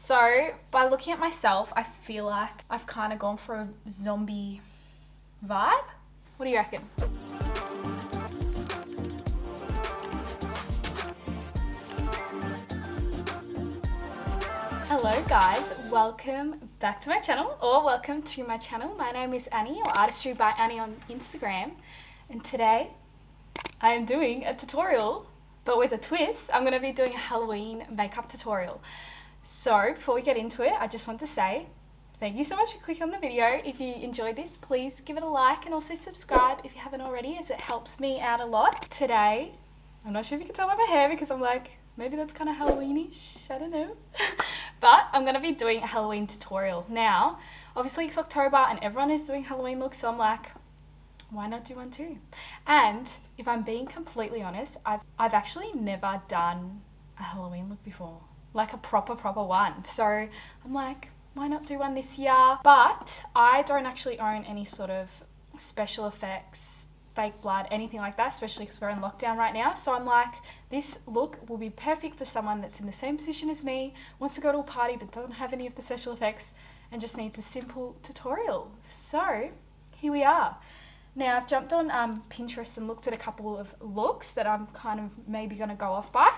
So by looking at myself, I feel like I've kind of gone for a zombie vibe. What do you reckon? Hello guys, welcome back to my channel, or welcome to my channel. My name is Annie, or Artistry by Annie on Instagram, and today I am doing a tutorial, but with a twist. I'm going to be doing a Halloween makeup tutorial. So before we get into it, I just want to say thank you so much for clicking on the video. If you enjoyed this, please give it a like and also subscribe if you haven't already, as it helps me out a lot. Today, I'm not sure if you can tell by my hair because I'm like, maybe that's kind of Halloweenish, I don't know. But I'm going to be doing a Halloween tutorial. Now, obviously it's October and everyone is doing Halloween looks, so I'm like, why not do one too? And if I'm being completely honest, I've actually never done a Halloween look before. Like a proper one. So I'm like, why not do one this year? But I don't actually own any sort of special effects, fake blood, anything like that, especially because we're in lockdown right now. So I'm like, this look will be perfect for someone that's in the same position as me, wants to go to a party but doesn't have any of the special effects and just needs a simple tutorial. So here we are. Now I've jumped on Pinterest and looked at a couple of looks that I'm kind of maybe going to go off by.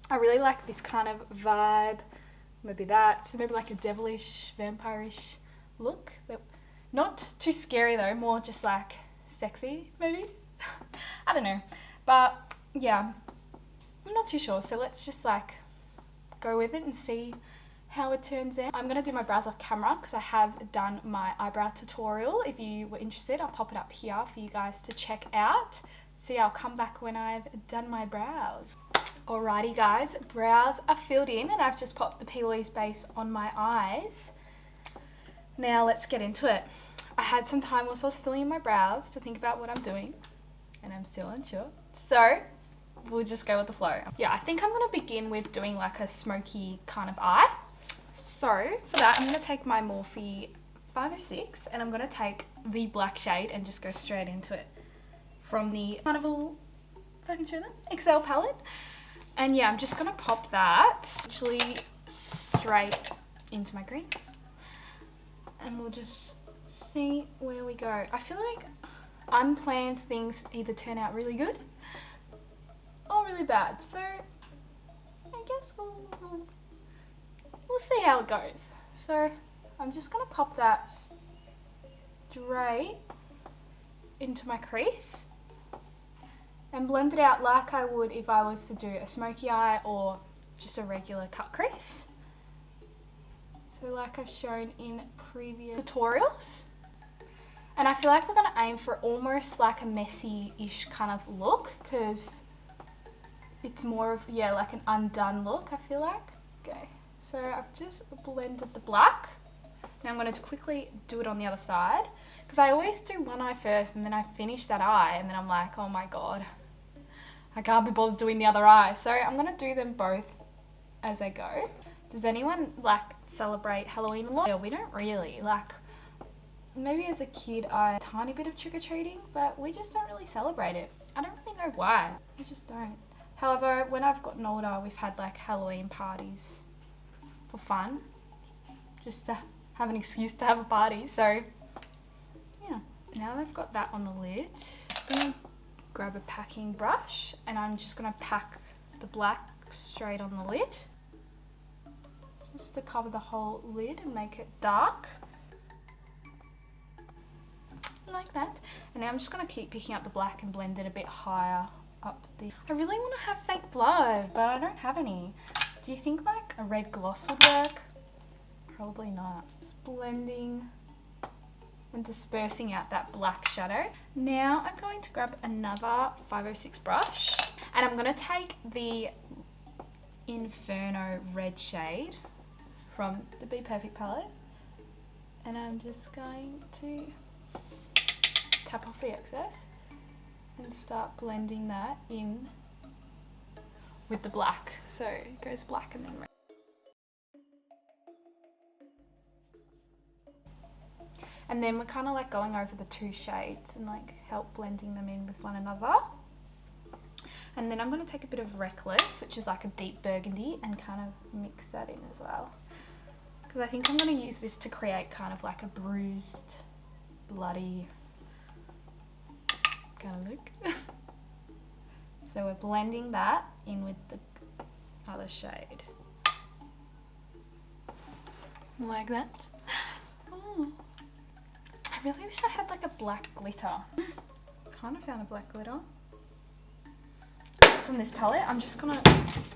I really like this kind of vibe, maybe that, so maybe like a devilish, vampire-ish look. Not too scary though, more just like sexy maybe. I don't know, but yeah, I'm not too sure, so let's just like go with it and see how it turns out. I'm going to do my brows off camera because I have done my eyebrow tutorial. If you were interested, I'll pop it up here for you guys to check out. So yeah, I'll come back when I've done my brows. Alrighty guys, brows are filled in and I've just popped the P. Louise base on my eyes. Now let's get into it. I had some time whilst I was filling in my brows to think about what I'm doing, and I'm still unsure. So we'll just go with the flow. Yeah, I think I'm going to begin with doing like a smoky kind of eye. So for that, I'm going to take my Morphe 506 and I'm going to take the black shade and just go straight into it from the Carnival, if I can show them, XL palette. And yeah, I'm just going to pop that actually straight into my crease. And we'll just see where we go. I feel like unplanned things either turn out really good or really bad. So I guess we'll see how it goes. So I'm just going to pop that straight into my crease and blend it out like I would if I was to do a smoky eye or just a regular cut crease. So like I've shown in previous tutorials. And I feel like we're going to aim for almost like a messy-ish kind of look because it's more of, yeah, like an undone look, I feel like. Okay, so I've just blended the black. Now I'm going to quickly do it on the other side because I always do one eye first and then I finish that eye and then I'm like, oh my god, I can't be bothered doing the other eye. So I'm going to do them both as I go. Does anyone like celebrate Halloween a lot? Yeah, we don't really. Like, maybe as a kid I had a tiny bit of trick-or-treating, but we just don't really celebrate it. I don't really know why. We just don't. However, when I've gotten older, we've had like Halloween parties for fun. Just to have an excuse to have a party. So, yeah. Now that I've got that on the lid, I'm just going to grab a packing brush and I'm just going to pack the black straight on the lid. Just to cover the whole lid and make it dark. Like that. And now I'm just going to keep picking up the black and blend it a bit higher up the... I really want to have fake blood, but I don't have any. Do you think like a red gloss would work? Probably not. Just blending and dispersing out that black shadow. Now I'm going to grab another 506 brush and I'm going to take the Inferno red shade from the Be Perfect palette and I'm just going to tap off the excess and start blending that in with the black. So it goes black and then red. And then we're kind of like going over the two shades and like help blending them in with one another. And then I'm going to take a bit of Reckless, which is like a deep burgundy, and kind of mix that in as well. because I think I'm going to use this to create kind of like a bruised, bloody kind of look. So we're blending that in with the other shade. Like that. Oh. I really wish I had like a black glitter. Kind of found a black glitter. From this palette, I'm just gonna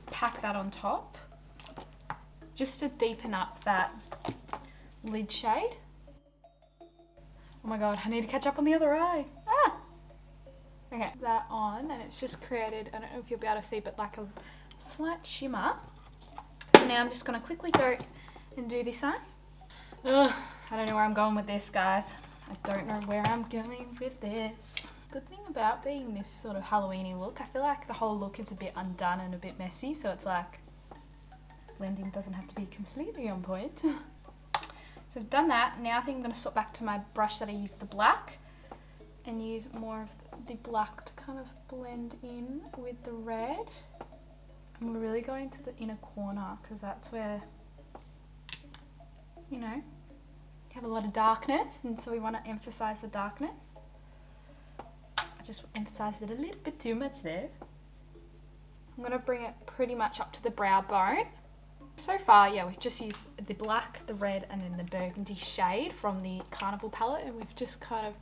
pack that on top. Just to deepen up that lid shade. Oh my god, I need to catch up on the other eye. Ah! Okay, that on, and it's just created, I don't know if you'll be able to see, but like a slight shimmer. So now I'm just gonna quickly go and do this eye. Ugh, I don't know where I'm going with this, guys. I don't know where I'm going with this. Good thing about being this sort of Halloween-y look, I feel like the whole look is a bit undone and a bit messy, so it's like blending doesn't have to be completely on point. So I've done that. Now I think I'm going to swap back to my brush that I used, the black, and use more of the black to kind of blend in with the red. And we're really going to the inner corner because that's where, you know, you have a lot of darkness, and so we want to emphasize the darkness. I just emphasized it a little bit too much there. I'm going to bring it pretty much up to the brow bone. So far, yeah, we've just used the black, the red, and then the burgundy shade from the Carnival palette, and we've just kind of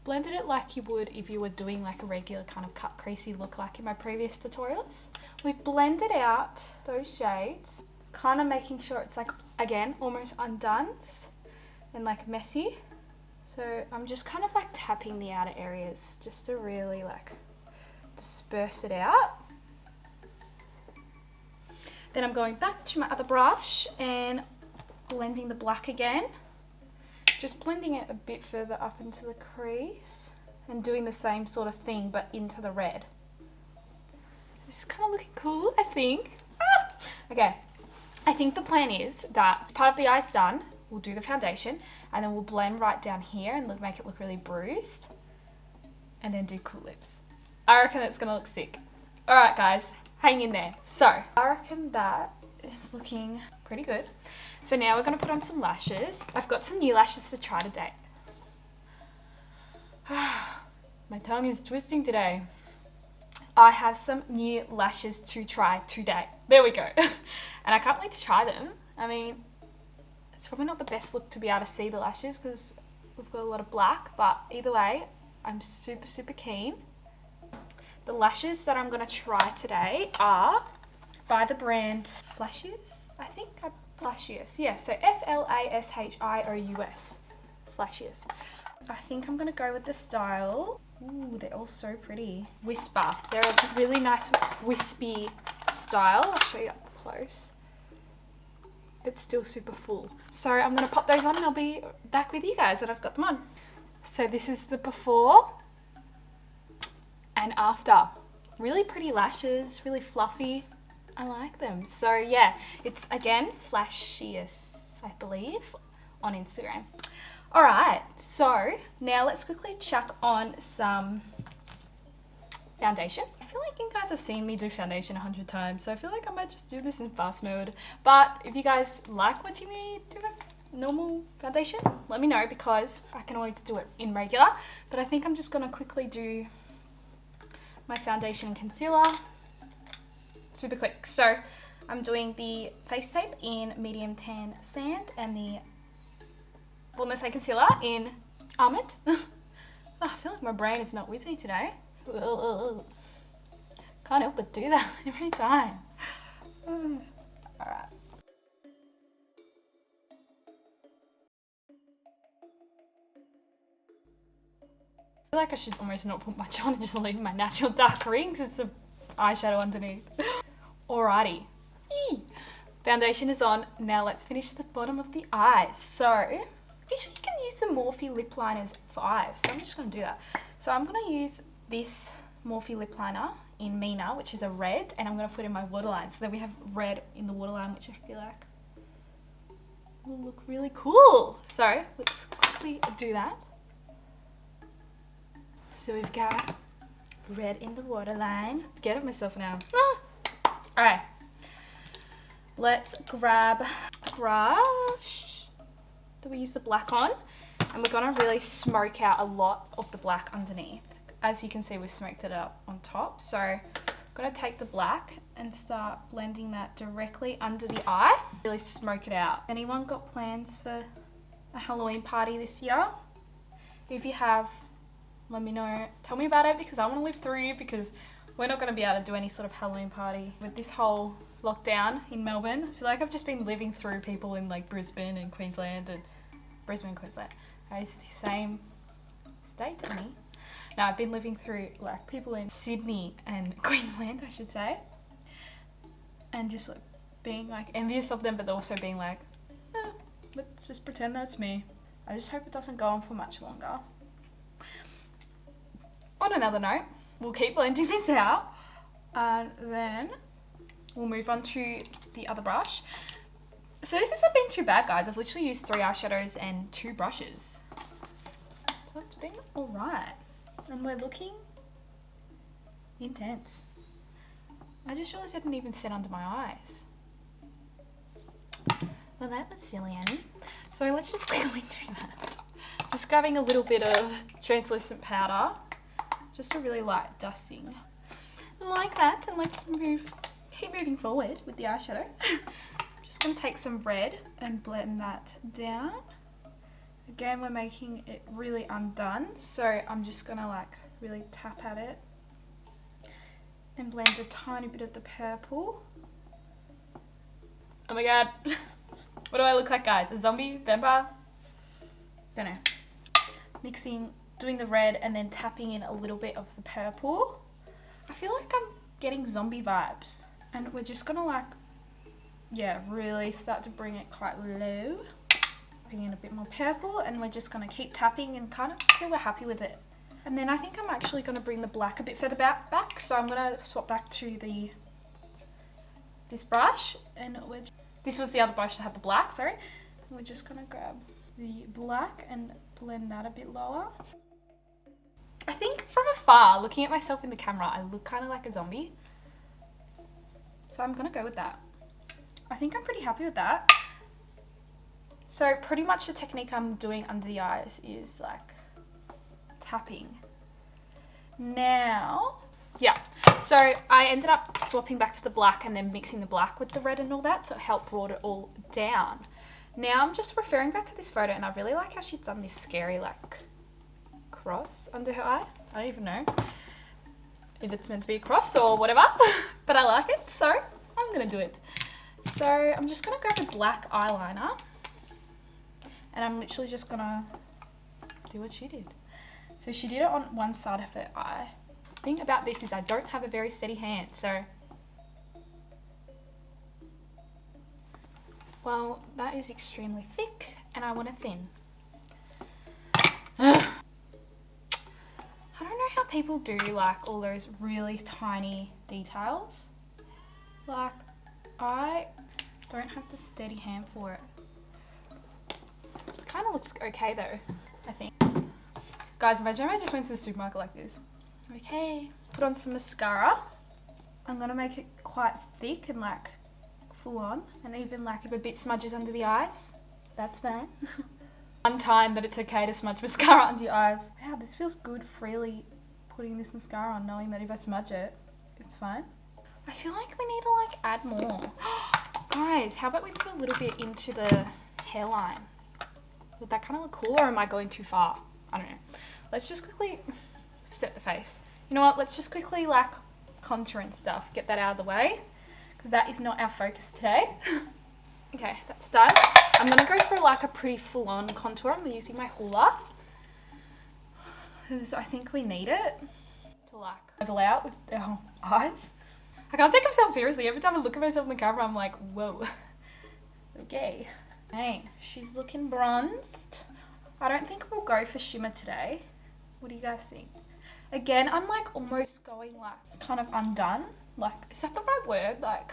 blended it like you would if you were doing like a regular kind of cut creasy look like in my previous tutorials. We've blended out those shades, kind of making sure it's like, again, almost undone and like messy. So I'm just kind of like tapping the outer areas just to really like disperse it out. Then I'm going back to my other brush and blending the black again. Just blending it a bit further up into the crease and doing the same sort of thing but into the red. This is kind of looking cool, I think. Ah! Okay, I think the plan is that part of the eye's done. We'll do the foundation and then we'll blend right down here and make it look really bruised. And then do cool lips. I reckon it's going to look sick. Alright guys, hang in there. So, I reckon that is looking pretty good. So now we're going to put on some lashes. I've got some new lashes to try today. My tongue is twisting today. I have some new lashes to try today. There we go. And I can't wait to try them. I mean, it's probably not the best look to be able to see the lashes because we've got a lot of black, but either way, I'm super, super keen. The lashes that I'm going to try today are by the brand Flashious, I think. Flashious, yeah, so Flashious. Flashious. I think I'm going to go with the style. Ooh, they're all so pretty. Whisper. They're a really nice wispy style. I'll show you up close. But still super full. So I'm going to pop those on and I'll be back with you guys when I've got them on. So this is the before and after. Really pretty lashes, really fluffy. I like them. So yeah, it's again Flashious, I believe, on Instagram. Alright, so now let's quickly chuck on some foundation. I feel like you guys have seen me do foundation 100 times, so I feel like I might just do this in fast mode. But if you guys like watching me do a normal foundation, let me know because I can always do it in regular. But I think I'm just going to quickly do my foundation and concealer super quick. So I'm doing the face tape in medium tan sand and the Fullness Eye Concealer in Almond. Oh, I feel like my brain is not with me today. Can't help but do that every time. Alright. I feel like I should almost not put much on and just leave my natural dark rings as the eyeshadow underneath. Alrighty. Eee. Foundation is on. Now let's finish the bottom of the eyes. So, usually you can use the Morphe lip liners for eyes. So I'm just going to do that. So I'm going to use this Morphe lip liner in Mina, which is a red, and I'm going to put in my waterline. So then we have red in the waterline, which I feel like will look really cool. So let's quickly do that. So we've got red in the waterline. Scared of myself now. Ah. Alright. Let's grab a brush. that we use the black on. And we're gonna really smoke out a lot of the black underneath. As you can see, we smoked it up on top. So I'm gonna take the black and start blending that directly under the eye. Really smoke it out. Anyone got plans for a Halloween party this year? If you have, let me know. Tell me about it because I want to live through it, because we're not going to be able to do any sort of Halloween party with this whole lockdown in Melbourne. I feel like I've just been living through people in like Brisbane and Queensland and Queensland. It's the same state to me. No, I've been living through like people in Sydney and Queensland, I should say, and just like being like envious of them, but also being like, let's just pretend that's me. I just hope it doesn't go on for much longer. On another note, we'll keep blending this out, and then we'll move on to the other brush. So this hasn't been too bad, guys. I've literally used 3 eyeshadows and 2 brushes. So it's been alright. And we're looking intense. I just realised I didn't even set under my eyes. Well, that was silly, Annie. So let's just quickly do that. Just grabbing a little bit of translucent powder. Just a really light dusting. Like that, and let's keep moving forward with the eyeshadow. Just going to take some red and blend that down. Again, we're making it really undone, so I'm just going to like really tap at it and blend a tiny bit of the purple. Oh my god, what do I look like, guys? A zombie? Vampire? Don't know. Mixing, doing the red and then tapping in a little bit of the purple. I feel like I'm getting zombie vibes, and we're just going to like, yeah, really start to bring it quite low. Bring in a bit more purple, and we're just going to keep tapping and kind of till we're happy with it. And then I think I'm actually going to bring the black a bit further back, so I'm going to swap back to this brush, and this was the other brush that had the black, sorry. And we're just going to grab the black and blend that a bit lower. I think from afar, looking at myself in the camera, I look kind of like a zombie. So I'm going to go with that. I think I'm pretty happy with that. So pretty much the technique I'm doing under the eyes is like tapping. Now, yeah, so I ended up swapping back to the black and then mixing the black with the red and all that, so it helped brought it all down. Now I'm just referring back to this photo, and I really like how she's done this scary like cross under her eye. I don't even know if it's meant to be a cross or whatever, but I like it, so I'm gonna do it. So I'm just gonna grab a black eyeliner, and I'm literally just gonna do what she did. So she did it on one side of her eye. The thing about this is I don't have a very steady hand, so. Well, that is extremely thick, and I want it thin. I don't know how people do like all those really tiny details. Like, I don't have the steady hand for it. It kind of looks okay though, I think. Guys, imagine I just went to the supermarket like this. Okay, put on some mascara. I'm gonna make it quite thick and like full on, and even like if a bit smudges under the eyes, that's fine. One time that it's okay to smudge mascara under your eyes. Wow, this feels good freely putting this mascara on, knowing that if I smudge it, it's fine. I feel like we need to like add more. Guys, how about we put a little bit into the hairline? Would that kind of look cool, or am I going too far? I don't know. Let's just quickly set the face. You know what? Let's just quickly like contour and stuff. Get that out of the way, because that is not our focus today. Okay, that's done. I'm going to go for like a pretty full-on contour. I'm using my hula, because I think we need it to like level out with our eyes. I can't take myself seriously. Every time I look at myself in the camera, I'm like, whoa. Okay. Hey, she's looking bronzed. I don't think we'll go for shimmer today. What do you guys think? Again, I'm like almost going like kind of undone. Like, is that the right word? Like,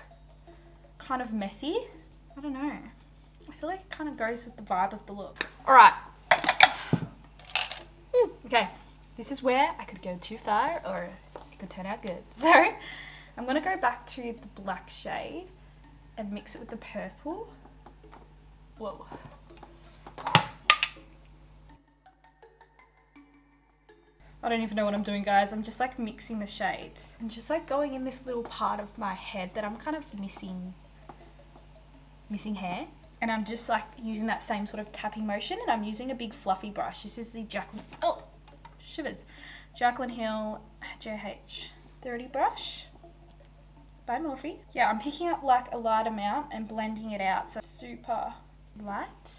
kind of messy? I don't know. I feel like it kind of goes with the vibe of the look. All right. Okay. This is where I could go too far, or it could turn out good. So I'm going to go back to the black shade and mix it with the purple. Whoa. I don't even know what I'm doing, guys. I'm just like mixing the shades and just like going in this little part of my head that I'm kind of missing hair. And I'm just like using that same sort of tapping motion, and I'm using a big fluffy brush. This is the Jaclyn Hill JH30 brush by Morphe. Yeah, I'm picking up like a light amount and blending it out, so super light.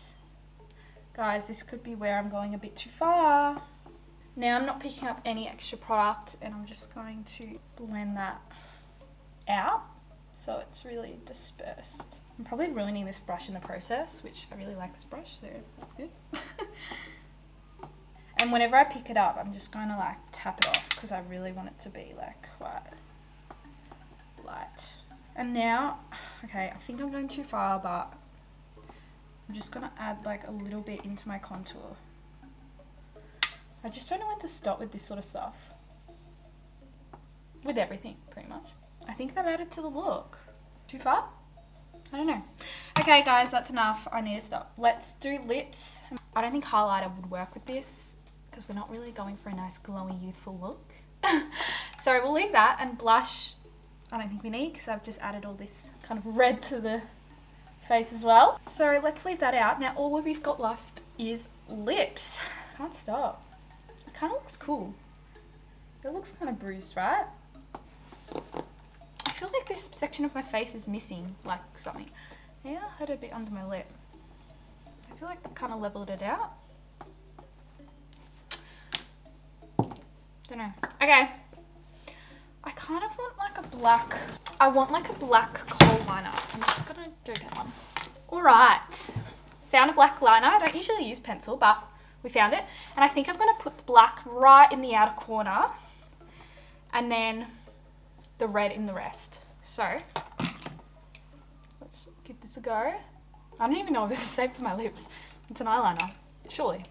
Guys, this could be where I'm going a bit too far. Now I'm not picking up any extra product, and I'm just going to blend that out so it's really dispersed. I'm probably ruining this brush in the process, which I really like this brush, so that's good. And whenever I pick it up, I'm just going to like tap it off because I really want it to be like quite light. And now, okay, I think I'm going too far, but I'm just going to add like a little bit into my contour. I just don't know when to stop with this sort of stuff. With everything, pretty much. I think that added to the look. Too far? I don't know. Okay, guys, that's enough. I need to stop. Let's do lips. I don't think highlighter would work with this because we're not really going for a nice, glowy, youthful look. So we'll leave that, and blush I don't think we need because I've just added all this kind of red to the face as well. So let's leave that out. Now all we've got left is lips. Can't stop. It kind of looks cool. It looks kind of bruised, right? I feel like this section of my face is missing like something. Yeah, I had a bit under my lip. I feel like that kind of leveled it out. Don't know. Okay. I kind of want like a black, I want like a black kohl liner. I'm just gonna go get one. Alright. Found a black liner. I don't usually use pencil, but we found it. And I think I'm gonna put the black right in the outer corner and then the red in the rest. So, let's give this a go. I don't even know if this is safe for my lips. It's an eyeliner. Surely.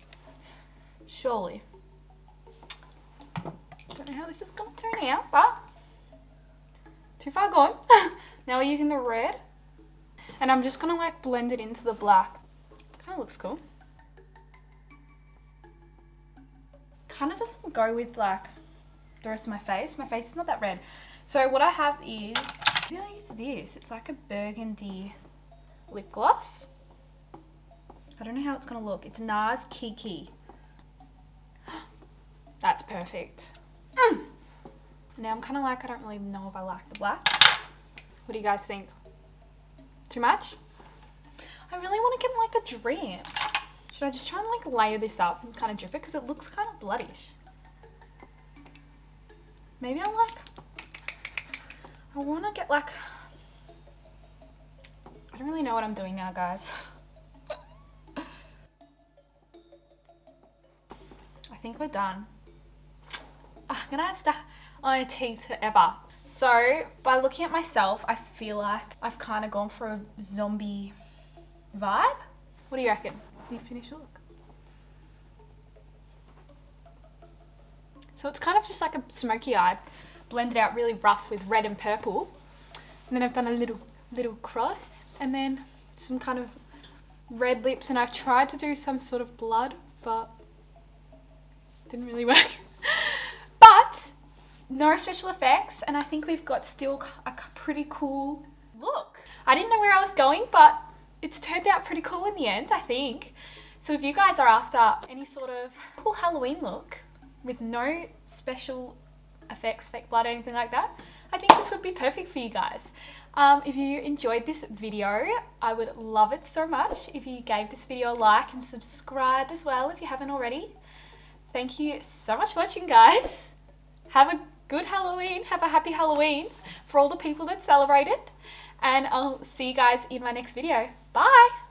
Surely. Don't know how this is going to turn out, but too far gone. Now we're using the red. And I'm just going to like blend it into the black. Kind of looks cool. Kind of doesn't go with like the rest of my face. My face is not that red. So what I have is, maybe I'll use this. It's like a burgundy lip gloss. I don't know how it's going to look. It's NARS Kiki. That's perfect. Now I'm kind of like, I don't really know if I like the black. What do you guys think? Too much? I really want to get like a drip. Should I just try and like layer this up and kind of drip it? Because it looks kind of bloodish. Maybe I want to get like, I don't really know what I'm doing now, guys. I think we're done. I'm gonna have stuff on my teeth forever. So by looking at myself, I feel like I've kind of gone for a zombie vibe. What do you reckon? You finish your look. So it's kind of just like a smoky eye, blended out really rough with red and purple. And then I've done a little cross, and then some kind of red lips, and I've tried to do some sort of blood, but didn't really work. But no special effects, and I think we've got still a pretty cool look. I didn't know where I was going, but it's turned out pretty cool in the end, I think. So if you guys are after any sort of cool Halloween look with no special effects, fake blood, anything like that, I think this would be perfect for you guys. If you enjoyed this video, I would love it so much if you gave this video a like and subscribe as well if you haven't already. Thank you so much for watching, guys. Have a good Halloween. Have a happy Halloween for all the people that celebrate it. And I'll see you guys in my next video. Bye.